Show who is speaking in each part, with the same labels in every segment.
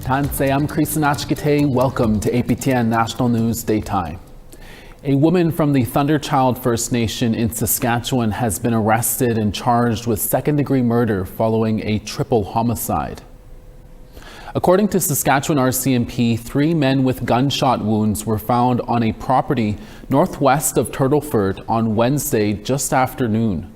Speaker 1: Tansei, I'm Krisanachkite. Welcome to APTN National News Daytime. A woman from the Thunderchild First Nation in Saskatchewan has been arrested and charged with second-degree murder following a triple homicide. According to Saskatchewan RCMP, 3 men with gunshot wounds were found on a property northwest of Turtleford on Wednesday just after noon.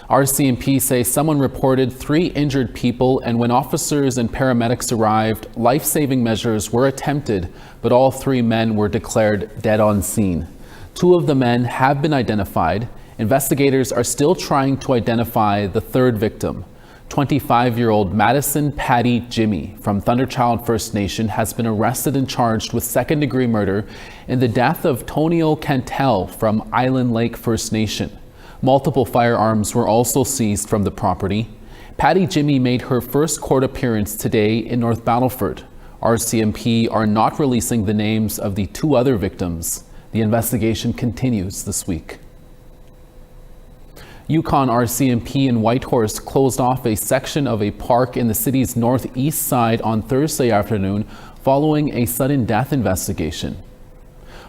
Speaker 1: RCMP say someone reported 3 injured people, and when officers and paramedics arrived, life-saving measures were attempted, but all 3 men were declared dead on scene. 2 of the men have been identified. Investigators are still trying to identify the 3rd victim. 25-year-old Madison Patty Jimmy from Thunderchild First Nation has been arrested and charged with second-degree murder in the death of Tonio Cantel from Island Lake First Nation. Multiple firearms were also seized from the property. Patty Jimmy made her first court appearance today in North Battleford. RCMP are not releasing the names of the 2 other victims. The investigation continues this week. Yukon RCMP in Whitehorse closed off a section of a park in the city's northeast side on Thursday afternoon following a sudden death investigation.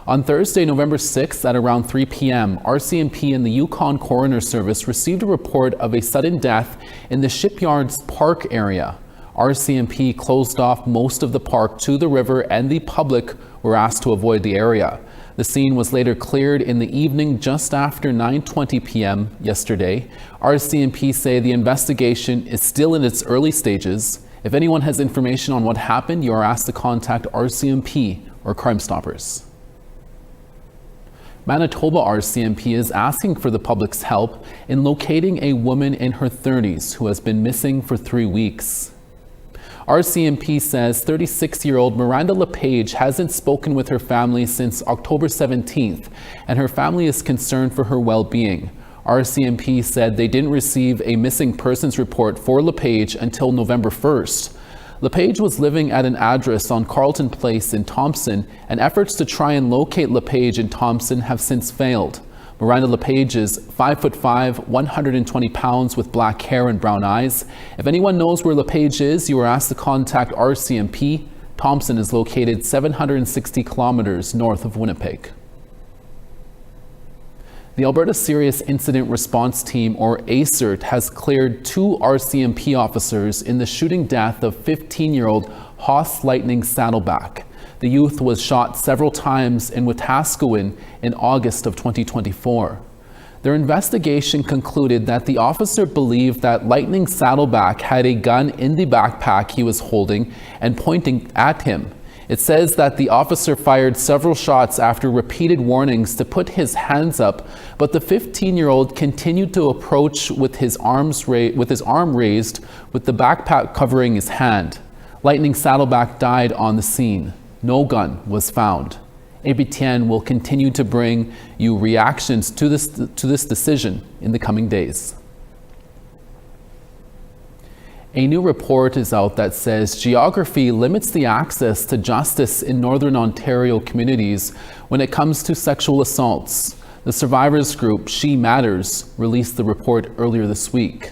Speaker 1: On Thursday, November 6th at around 3 p.m., RCMP and the Yukon Coroner Service received a report of a sudden death in the Shipyards Park area. RCMP closed off most of the park to the river, and the public were asked to avoid the area. The scene was later cleared in the evening just after 9:20 p.m. yesterday. RCMP say the investigation is still in its early stages. If anyone has information on what happened, you are asked to contact RCMP or Crime Stoppers. Manitoba RCMP is asking for the public's help in locating a woman in her 30s who has been missing for 3 weeks. RCMP says 36-year-old Miranda LePage hasn't spoken with her family since October 17th, and her family is concerned for her well-being. RCMP said they didn't receive a missing persons report for LePage until November 1st. LePage was living at an address on Carleton Place in Thompson, and efforts to try and locate LePage in Thompson have since failed. Miranda LePage is 5'5", 120 pounds with black hair and brown eyes. If anyone knows where LePage is, you are asked to contact RCMP. Thompson is located 760 kilometers north of Winnipeg. The Alberta Serious Incident Response Team, or ASIRT, has cleared 2 RCMP officers in the shooting death of 15-year-old Hoss Lightning Saddleback. The youth was shot several times in Wetaskiwin in August of 2024. Their investigation concluded that the officer believed that Lightning Saddleback had a gun in the backpack he was holding and pointing at him. It says that the officer fired several shots after repeated warnings to put his hands up, but the 15-year-old continued to approach with his arm raised, with the backpack covering his hand. Lightning Saddleback died on the scene. No gun was found. APTN will continue to bring you reactions to this decision in the coming days. A new report is out that says geography limits the access to justice in Northern Ontario communities when it comes to sexual assaults. The survivors group She Matters released the report earlier this week.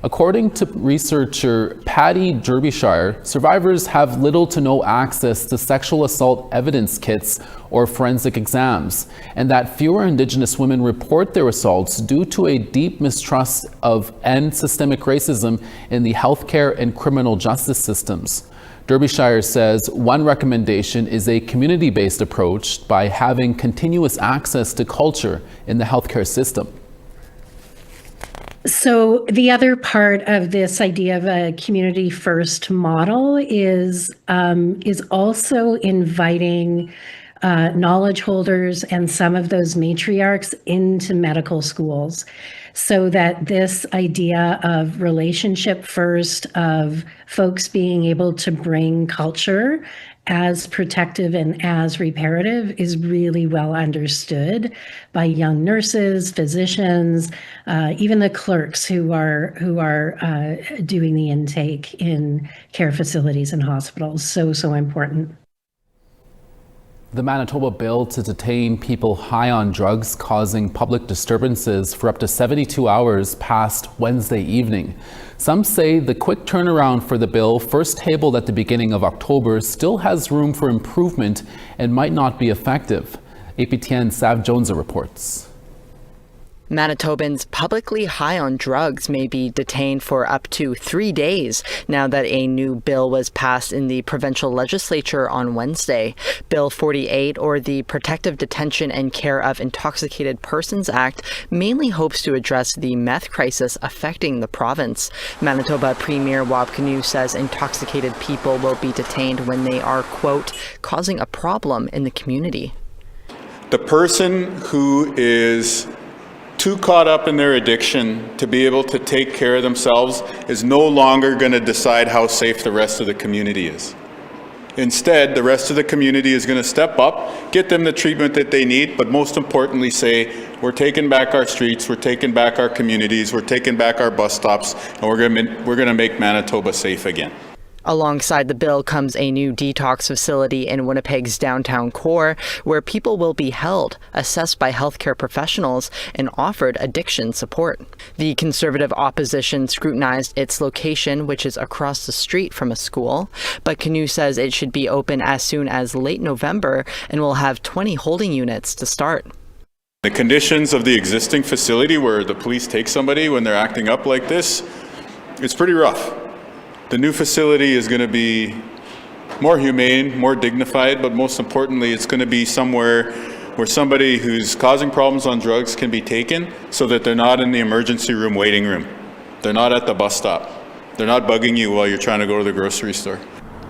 Speaker 1: According to researcher Patty Derbyshire, survivors have little to no access to sexual assault evidence kits or forensic exams, and that fewer Indigenous women report their assaults due to a deep mistrust of and systemic racism in the healthcare and criminal justice systems. Derbyshire says one recommendation is a community-based approach by having continuous access to culture in the healthcare system.
Speaker 2: So the other part of this idea of a community first model is also inviting knowledge holders and some of those matriarchs into medical schools, so that this idea of relationship first, of folks being able to bring culture as protective and as reparative, is really well understood by young nurses, physicians, even the clerks who are doing the intake in care facilities and hospitals. So important.
Speaker 1: The Manitoba bill to detain people high on drugs causing public disturbances for up to 72 hours passed Wednesday evening. Some say the quick turnaround for the bill, first tabled at the beginning of October, still has room for improvement and might not be effective. APTN Sav Jonesa reports.
Speaker 3: Manitobans publicly high on drugs may be detained for up to 3 days now that a new bill was passed in the provincial legislature on Wednesday. Bill 48, or the Protective Detention and Care of Intoxicated Persons Act, mainly hopes to address the meth crisis affecting the province. Manitoba Premier Wab Kinew says intoxicated people will be detained when they are, quote, causing a problem in the community.
Speaker 4: The person who is too caught up in their addiction to be able to take care of themselves is no longer going to decide how safe the rest of the community is. Instead, the rest of the community is going to step up, get them the treatment that they need, but most importantly say, we're taking back our streets, we're taking back our communities, we're taking back our bus stops, and we're going to make Manitoba safe again.
Speaker 3: Alongside the bill comes a new detox facility in Winnipeg's downtown core where people will be held, assessed by healthcare professionals, and offered addiction support. The Conservative opposition scrutinized its location, which is across the street from a school, but Kinew says it should be open as soon as late November and will have 20 holding units to start.
Speaker 4: The conditions of the existing facility where the police take somebody when they're acting up like this, it's pretty rough. The new facility is going to be more humane, more dignified, but most importantly, it's going to be somewhere where somebody who's causing problems on drugs can be taken so that they're not in the emergency room waiting room. They're not at the bus stop. They're not bugging you while you're trying to go to the grocery store.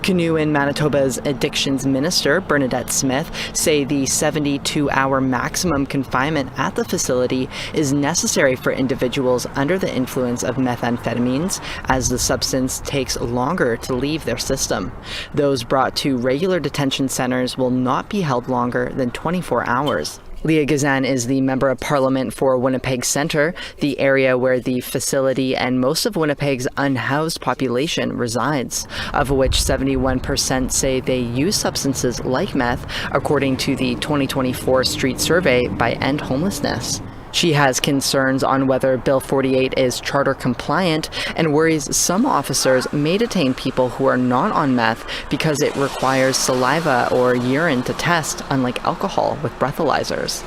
Speaker 3: Kinew and Manitoba's addictions minister, Bernadette Smith, say the 72-hour maximum confinement at the facility is necessary for individuals under the influence of methamphetamines, as the substance takes longer to leave their system. Those brought to regular detention centers will not be held longer than 24 hours. Leah Gazan is the Member of Parliament for Winnipeg Centre, the area where the facility and most of Winnipeg's unhoused population resides, of which 71% say they use substances like meth, according to the 2024 Street Survey by End Homelessness. She has concerns on whether Bill 48 is charter compliant and worries some officers may detain people who are not on meth because it requires saliva or urine to test, unlike alcohol with breathalyzers.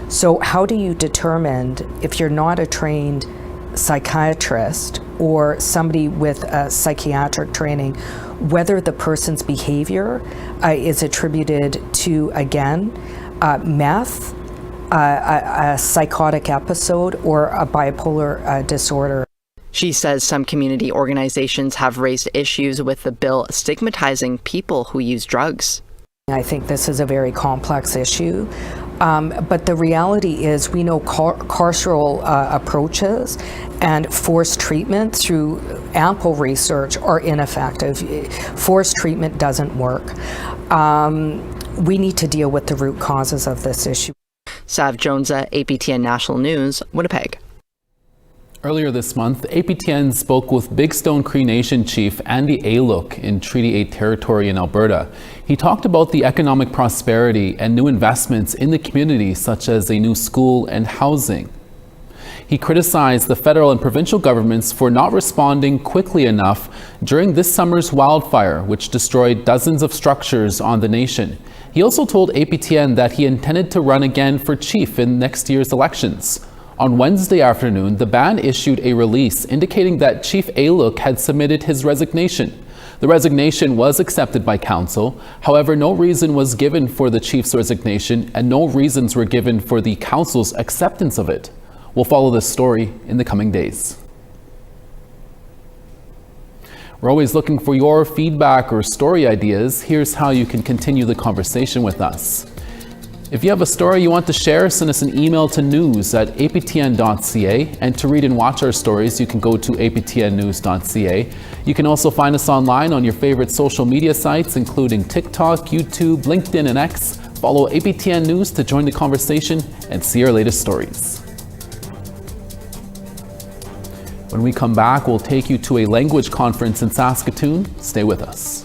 Speaker 5: So how do you determine, if you're not a trained psychiatrist or somebody with a psychiatric training, whether the person's behavior is attributed to, again, meth, a psychotic episode, or a bipolar disorder?
Speaker 3: She says some community organizations have raised issues with the bill stigmatizing people who use drugs.
Speaker 5: I think this is a very complex issue, but the reality is we know carceral approaches and forced treatment through ample research are ineffective. Forced treatment doesn't work. We need to deal with the root causes of this issue.
Speaker 3: Sav Jonesa, APTN National News, Winnipeg.
Speaker 1: Earlier this month, APTN spoke with Big Stone Cree Nation Chief Andy Aluk in Treaty 8 territory in Alberta. He talked about the economic prosperity and new investments in the community, such as a new school and housing. He criticized the federal and provincial governments for not responding quickly enough during this summer's wildfire, which destroyed dozens of structures on the nation. He also told APTN that he intended to run again for chief in next year's elections. On Wednesday afternoon, the band issued a release indicating that Chief Aluk had submitted his resignation. The resignation was accepted by council. However, no reason was given for the chief's resignation and no reasons were given for the council's acceptance of it. We'll follow this story in the coming days. We're always looking for your feedback or story ideas. Here's how you can continue the conversation with us. If you have a story you want to share, send us an email to news@aptn.ca. And to read and watch our stories, you can go to aptnnews.ca. You can also find us online on your favorite social media sites, including TikTok, YouTube, LinkedIn, and X. Follow APTN News to join the conversation and see our latest stories. When we come back, we'll take you to a language conference in Saskatoon. Stay with us.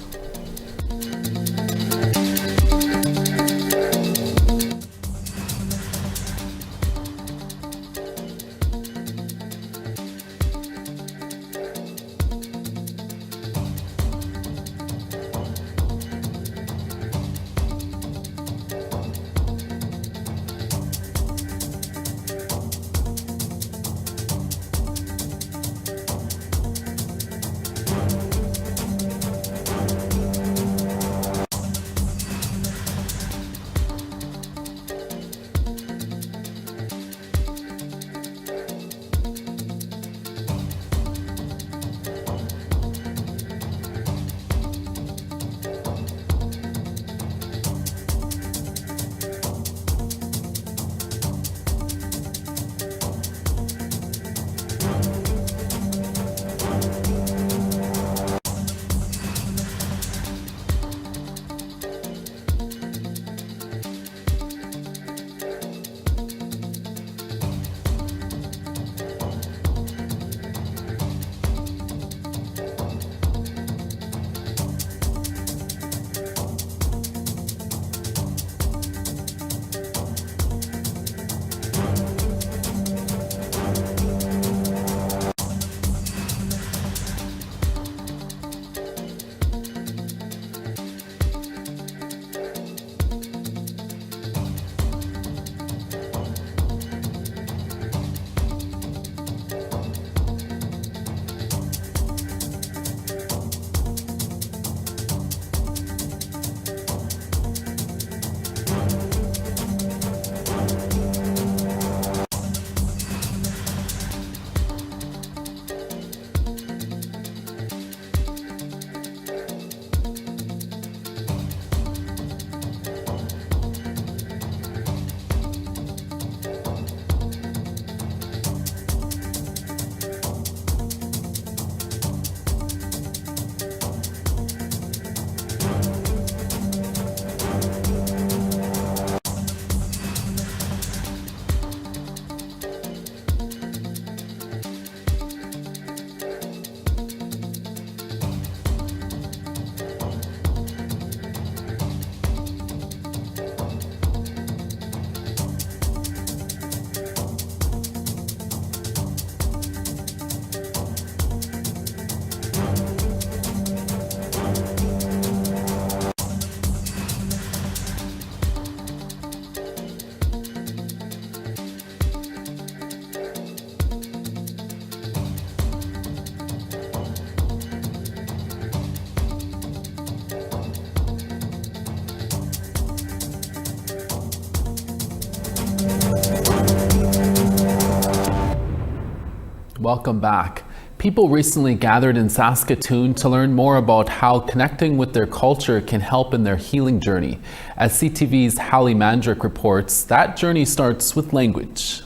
Speaker 1: Welcome back. People recently gathered in Saskatoon to learn more about how connecting with their culture can help in their healing journey. As CTV's Hallie Mandrick reports, that journey starts with language.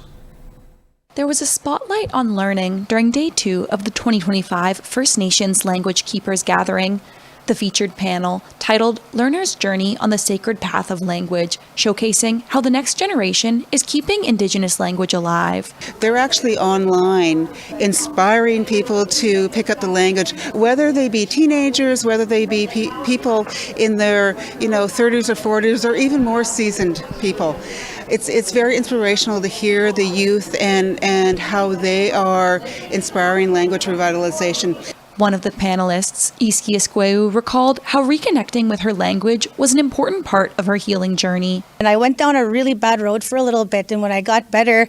Speaker 6: There was a spotlight on learning during Day 2 of the 2025 First Nations Language Keepers Gathering. The featured panel, titled Learner's Journey on the Sacred Path of Language, showcasing how the next generation is keeping Indigenous language alive.
Speaker 7: They're actually online, inspiring people to pick up the language, whether they be teenagers, whether they be people in their 30s or 40s, or even more seasoned people. It's very inspirational to hear the youth and how they are inspiring language revitalization.
Speaker 6: One of the panelists, Iskiasqueu, recalled how reconnecting with her language was an important part of her healing journey.
Speaker 8: And I went down a really bad road for a little bit, and when I got better,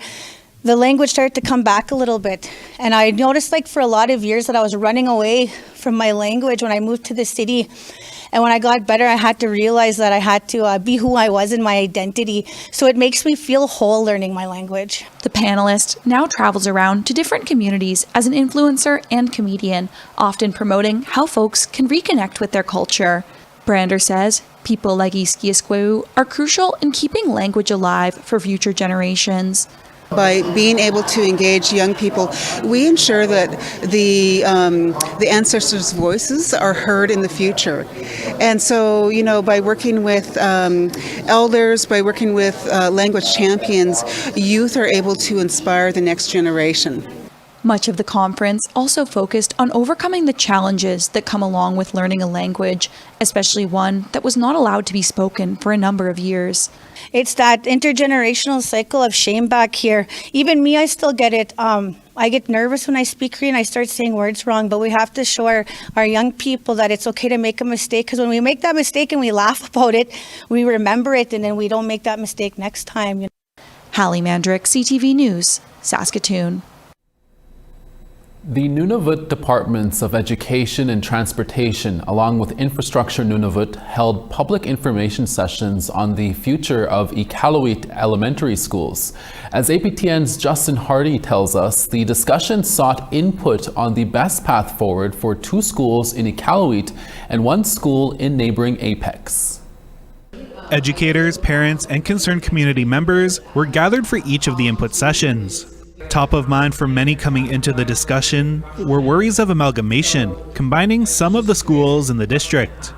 Speaker 8: the language started to come back a little bit. And I noticed, for a lot of years, that I was running away from my language when I moved to the city. And when I got better, I had to realize that I had to be who I was in my identity. So it makes me feel whole learning my language.
Speaker 6: The panelist now travels around to different communities as an influencer and comedian, often promoting how folks can reconnect with their culture. Brander says people like Iskiasqueu are crucial in keeping language alive for future generations.
Speaker 7: By being able to engage young people, we ensure that the ancestors' voices are heard in the future. And so, by working with elders, by working with language champions, youth are able to inspire the next generation.
Speaker 6: Much of the conference also focused on overcoming the challenges that come along with learning a language, especially one that was not allowed to be spoken for a number of years.
Speaker 8: It's that intergenerational cycle of shame back here. Even me, I still get it. I get nervous when I speak Korean. I start saying words wrong, but we have to show our young people that it's okay to make a mistake, because when we make that mistake and we laugh about it, we remember it, and then we don't make that mistake next time.
Speaker 6: Hallie Mandrick, CTV News, Saskatoon.
Speaker 1: The Nunavut Departments of Education and Transportation, along with Infrastructure Nunavut, held public information sessions on the future of Iqaluit elementary schools. As APTN's Justin Hardy tells us, the discussion sought input on the best path forward for 2 schools in Iqaluit and 1 school in neighboring Apex.
Speaker 9: Educators, parents, and concerned community members were gathered for each of the input sessions. Top of mind for many coming into the discussion were worries of amalgamation, combining some of the schools in the district.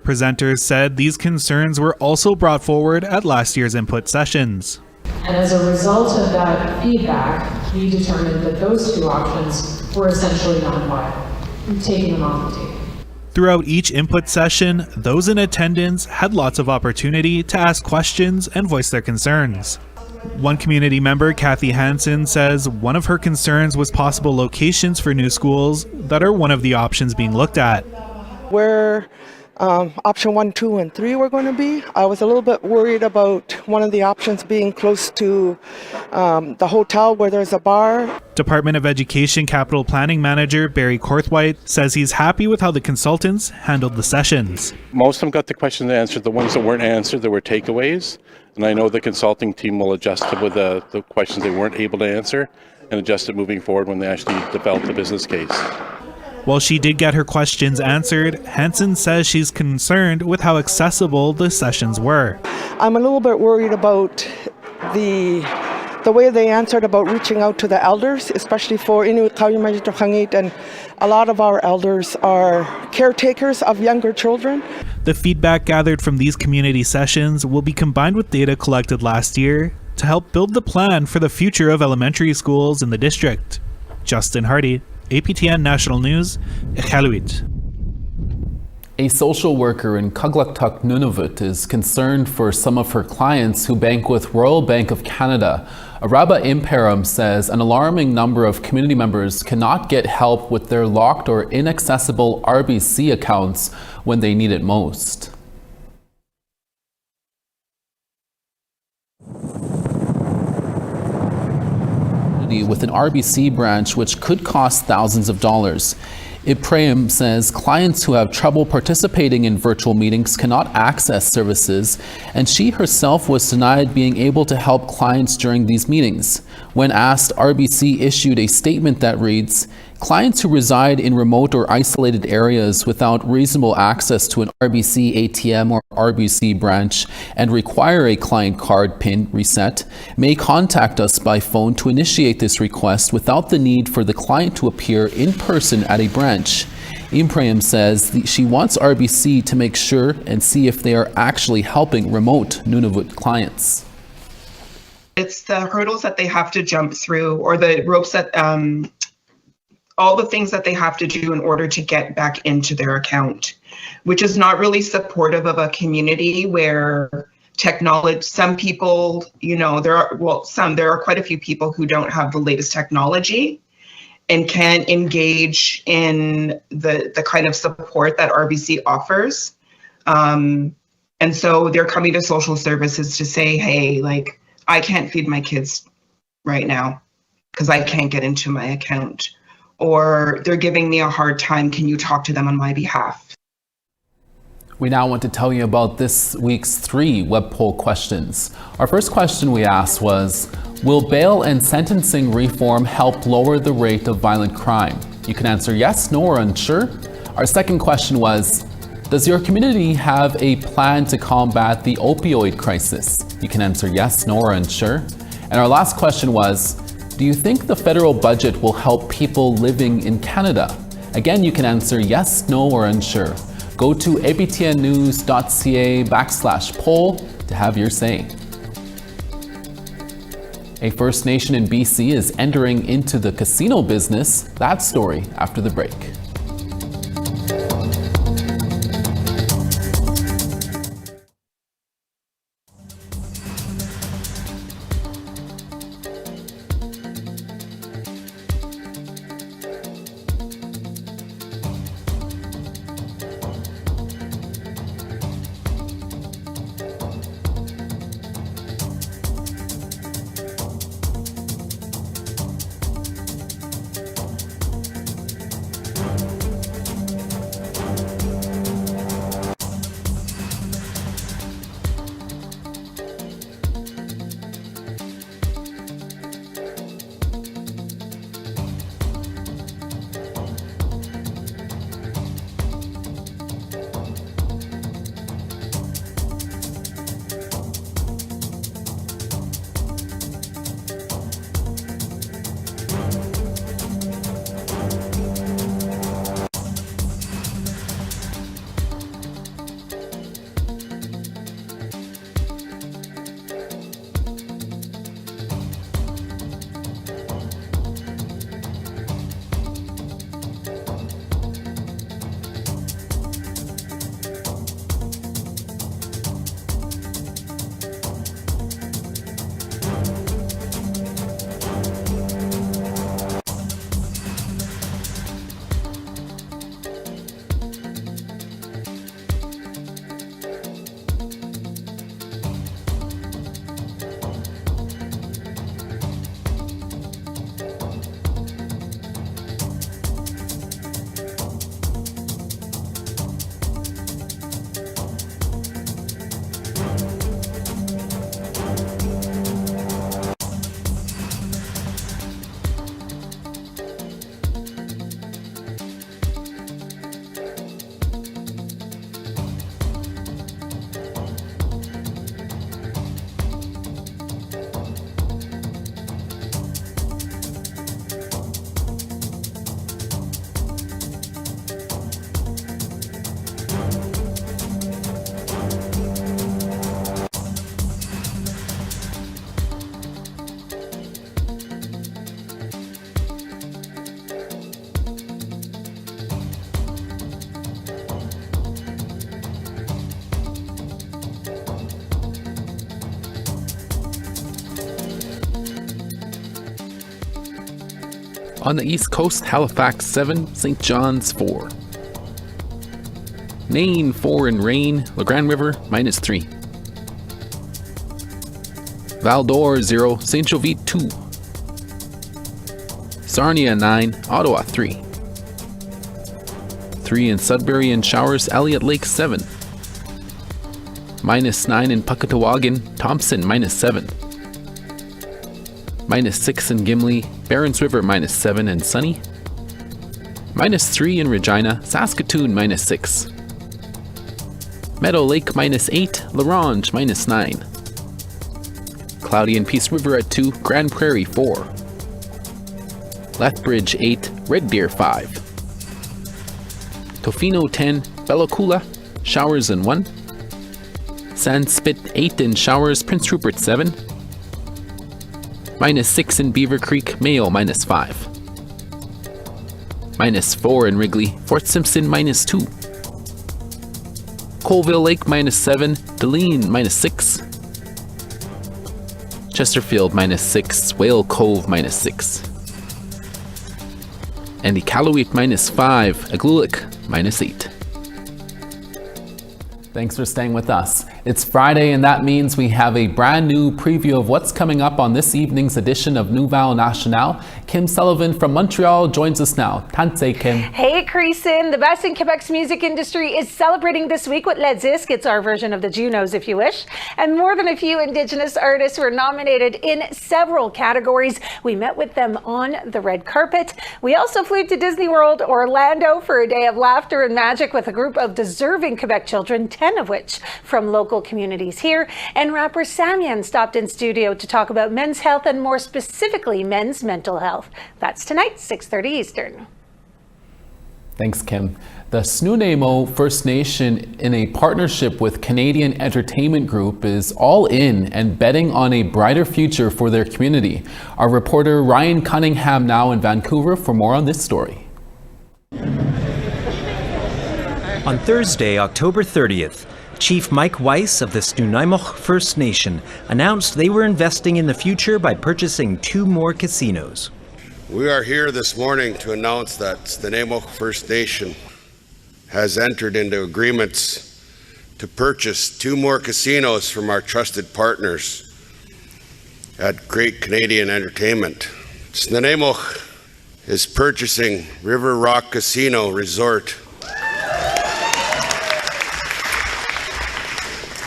Speaker 9: Presenters said these concerns were also brought forward at last year's input sessions.
Speaker 10: And as a result of that feedback, we determined that those 2 options were essentially non-viable, taking them off the table.
Speaker 9: Throughout each input session, those in attendance had lots of opportunity to ask questions and voice their concerns. One community member, Kathy Hansen, says one of her concerns was possible locations for new schools that are one of the options being looked at.
Speaker 11: Where option 1, 2, and 3 were going to be, I was a little bit worried about one of the options being close to the hotel where there's a bar.
Speaker 9: Department of Education Capital Planning Manager Barry Korthwaite says he's happy with how the consultants handled the sessions.
Speaker 12: Most of them got the questions answered. The ones that weren't answered, there were takeaways. And I know the consulting team will adjust with the questions they weren't able to answer and adjust it moving forward when they actually develop the business case.
Speaker 9: While she did get her questions answered, Hansen says she's concerned with how accessible the sessions were.
Speaker 11: I'm a little bit worried about the way they answered about reaching out to the elders, especially for Inuit Kawyamajitokhangit, and a lot of our elders are caretakers of younger children.
Speaker 9: The feedback gathered from these community sessions will be combined with data collected last year to help build the plan for the future of elementary schools in the district. Justin Hardy, APTN National News, Iqaluit.
Speaker 1: A social worker in Kugluktuk, Nunavut is concerned for some of her clients who bank with Royal Bank of Canada. Araba Imperum says an alarming number of community members cannot get help with their locked or inaccessible RBC accounts when they need it most. With an RBC branch which could cost thousands of dollars. Ibrahim says clients who have trouble participating in virtual meetings cannot access services, and she herself was denied being able to help clients during these meetings. When asked, RBC issued a statement that reads, "Clients who reside in remote or isolated areas without reasonable access to an RBC ATM or RBC branch and require a client card PIN reset may contact us by phone to initiate this request without the need for the client to appear in person at a branch." Ibrahim says she wants RBC to make sure and see if they are actually helping remote Nunavut clients.
Speaker 13: It's the hurdles that they have to jump through, or the ropes that all the things that they have to do in order to get back into their account, which is not really supportive of a community where technology, some people, there are quite a few people who don't have the latest technology and can't engage in the kind of support that RBC offers. And so they're coming to social services to say, hey, like, I can't feed my kids right now because I can't get into my account. Or they're giving me a hard time. Can you talk to them on my behalf?
Speaker 1: We now want to tell you about this week's 3 web poll questions. Our first question we asked was, will bail and sentencing reform help lower the rate of violent crime? You can answer yes, no, or unsure. Our second question was, does your community have a plan to combat the opioid crisis? You can answer yes, no, or unsure. And our last question was, do you think the federal budget will help people living in Canada? Again, you can answer yes, no, or unsure. Go to aptnnews.ca/poll to have your say. A First Nation in BC is entering into the casino business. That story after the break. On the East Coast, Halifax 7, St. John's 4. Nain 4 in rain, La Grande River -3. Val d'Or 0, St. Jovite 2. Sarnia 9, Ottawa 3. -3 in Sudbury and showers, Elliott Lake 7. -9 in Puckatawagan, Thompson -7. -6 in Gimli, Barons River -7 and sunny. -3 in Regina, Saskatoon -6. Meadow Lake -8, La Ronge -9. Cloudy in Peace River at 2, Grand Prairie 4. Lethbridge 8, Red Deer 5. Tofino 10, Bellacoola, showers and 1. Sandspit 8 in showers, Prince Rupert 7. -6 in Beaver Creek, Mayo -5. -4 in Wrigley, Fort Simpson -2. Colville Lake -7, Deline -6. Chesterfield -6, Whale Cove -6. And Iqaluit -5, Aglulik -8. Thanks for staying with us. It's Friday, and that means we have a brand new preview of what's coming up on this evening's edition of Nouvelle Nationale. Kim Sullivan from Montreal joins us now. Tantse, Kim.
Speaker 14: Hey, Creason. The best in Quebec's music industry is celebrating this week with Les Disques. It's our version of the Junos, if you wish. And more than a few Indigenous artists were nominated in several categories. We met with them on the red carpet. We also flew to Disney World Orlando for a day of laughter and magic with a group of deserving Quebec children, 10 of which from local communities here. And rapper Samian stopped in studio to talk about men's health and more specifically men's mental health. That's tonight, 6:30 Eastern.
Speaker 1: Thanks, Kim. The Snuneymuxw First Nation, in a partnership with Canadian Entertainment Group, is all in and betting on a brighter future for their community. Our reporter Ryan Cunningham now in Vancouver for more on this story.
Speaker 15: On Thursday, October 30th, Chief Mike Weiss of the Snuneymuxw First Nation announced they were investing in the future by purchasing 2 more casinos.
Speaker 16: We are here this morning to announce that Snuneymuxw First Nation has entered into agreements to purchase 2 more casinos from our trusted partners at Great Canadian Entertainment. Snuneymuxw is purchasing River Rock Casino Resort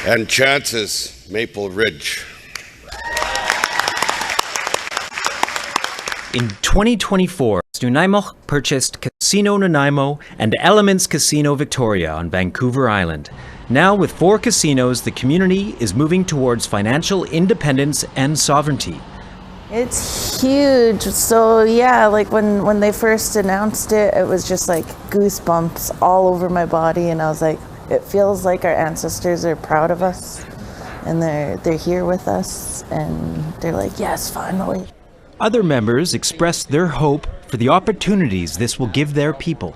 Speaker 16: and Chances Maple Ridge.
Speaker 15: In 2024, Snuneymuxw purchased Casino Nanaimo and Elements Casino Victoria on Vancouver Island. Now, with 4 casinos, the community is moving towards financial independence and sovereignty.
Speaker 17: It's huge. So yeah, like when they first announced it, it was just like goosebumps all over my body, and I was like, it feels like our ancestors are proud of us, and they're here with us, and they're like, yes, finally.
Speaker 15: Other members expressed their hope for the opportunities this will give their people.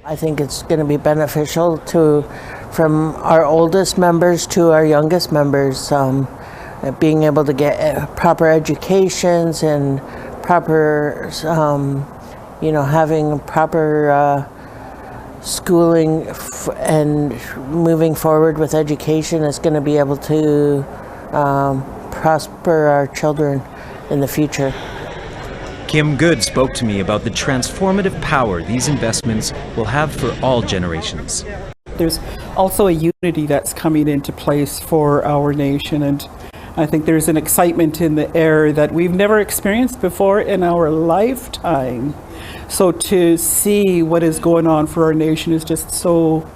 Speaker 17: I think it's going to be beneficial from our oldest members to our youngest members, being able to get proper educations and proper, having proper schooling and moving forward with education is going to be able to prosper our children in the future.
Speaker 15: Kim Good spoke to me about the transformative power these investments will have for all generations.
Speaker 18: There's also a unity that's coming into place for our nation, and I think there's an excitement in the air that we've never experienced before in our lifetime. So to see what is going on for our nation is just so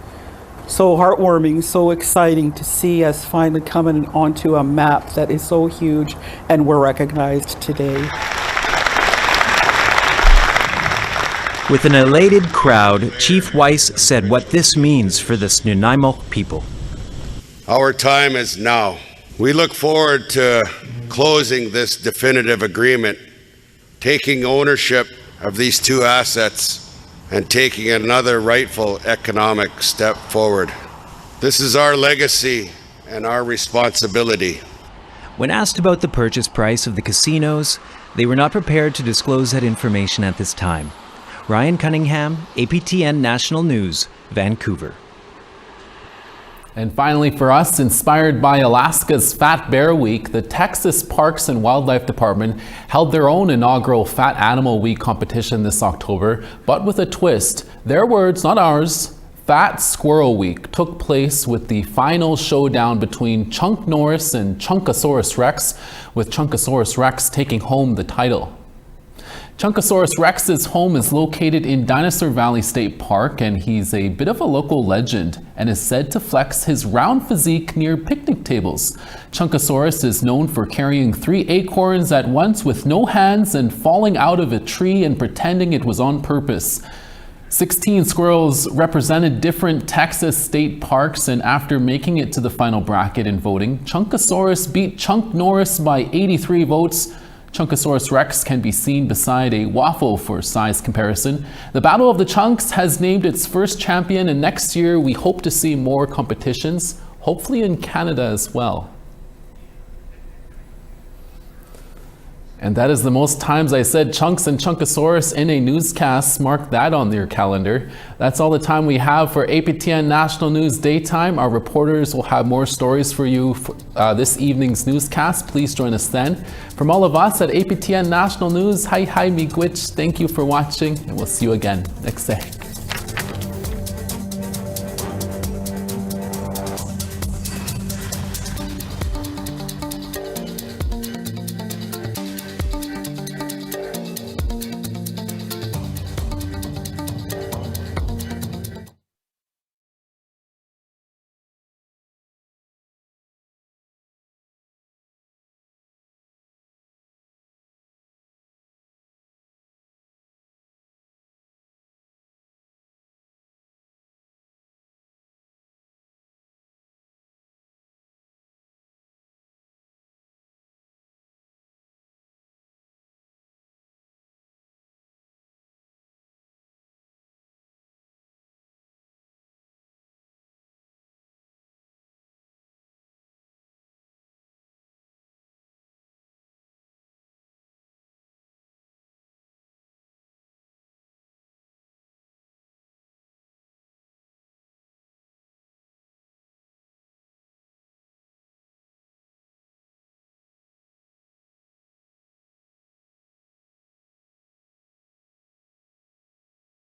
Speaker 18: heartwarming, so exciting to see us finally coming onto a map that is so huge and we're recognized today.
Speaker 15: With an elated crowd, Chief Weiss said what this means for the Snuneymuxw people.
Speaker 16: Our time is now. We look forward to closing this definitive agreement, taking ownership of these 2 assets, and taking another rightful economic step forward. This is our legacy and our responsibility.
Speaker 15: When asked about the purchase price of the casinos, they were not prepared to disclose that information at this time. Ryan Cunningham, APTN National News, Vancouver.
Speaker 1: And finally for us, inspired by Alaska's Fat Bear Week, the Texas Parks and Wildlife Department held their own inaugural Fat Animal Week competition this October, but with a twist. Their words, not ours. Fat Squirrel Week took place with the final showdown between Chunk Norris and Chunkosaurus Rex, with Chunkosaurus Rex taking home the title. Chunkosaurus Rex's home is located in Dinosaur Valley State Park, and he's a bit of a local legend and is said to flex his round physique near picnic tables. Chunkosaurus is known for carrying 3 acorns at once with no hands and falling out of a tree and pretending it was on purpose. 16 squirrels represented different Texas state parks, and after making it to the final bracket in voting, Chunkosaurus beat Chunk Norris by 83 votes. Chunkosaurus Rex can be seen beside a waffle for size comparison. The Battle of the Chunks has named its first champion, and next year we hope to see more competitions, hopefully in Canada as well. And that is the most times I said chunks and Chunkosaurus in a newscast. Mark that on your calendar. That's all the time we have for APTN National News Daytime. Our reporters will have more stories for you for, this evening's newscast. Please join us then. From all of us at APTN National News, hi miigwech. Thank you for watching, and we'll see you again next day.